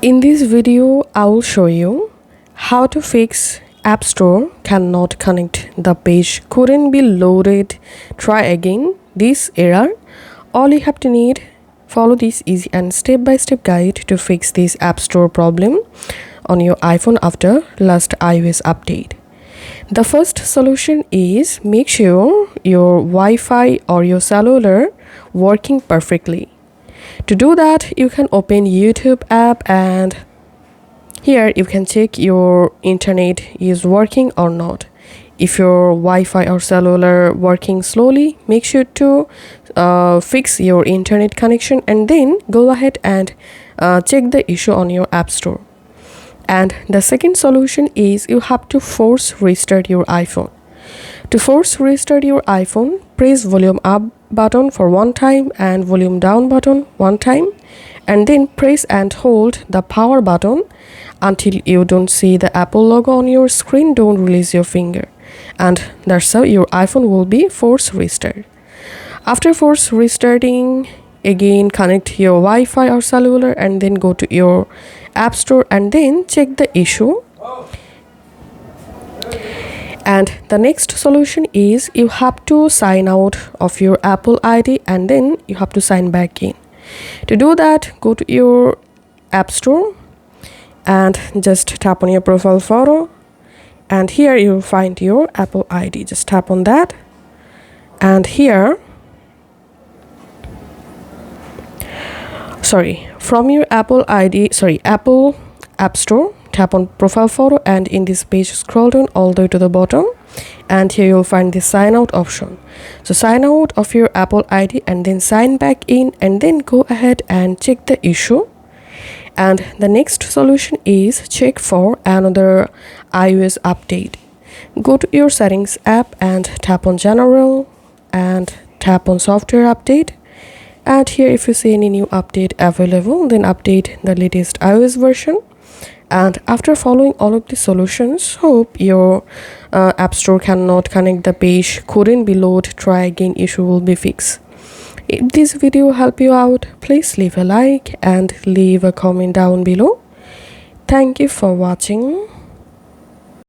In this video, I will show you how to fix App Store cannot connect. The page couldn't be loaded. Try again. This error. All you have to need, follow this easy and step-by-step guide to fix this App Store problem on your iPhone after last iOS update. The first solution is make sure your Wi-Fi or your cellular working perfectly. To do that, you can open YouTube app and here you can check your internet is working or not. If your Wi-Fi or cellular working slowly, make sure to fix your internet connection and then go ahead and check the issue on your App Store. And the second solution is you have to force restart your iPhone. To force restart your iPhone, press volume up button for one time and volume down button one time, and then press and hold the power button until you don't see the Apple logo on your screen. Don't release your finger, and that's how your iPhone will be force restart. After force restarting, again connect your Wi-Fi or cellular and then go to your App Store and then check the issue. And the next solution is you have to sign out of your Apple ID and then you have to sign back in. To do that, go to your App Store and just tap on your profile photo, and here you'll find your Apple ID. Just tap on that, and here from your Apple App Store, tap on profile photo, and in this page scroll down all the way to the bottom, and here you'll find the sign out option. So sign out of your Apple ID and then sign back in, and then go ahead and check the issue. And the next solution is check for another iOS update. Go to your settings app and tap on general and tap on software update. And here if you see any new update available, then update the latest iOS version. And after following all of the solutions, hope your App Store cannot connect, the page couldn't be loaded, try again issue will be fixed. If this video helped you out, please leave a like and leave a comment down below. Thank you for watching.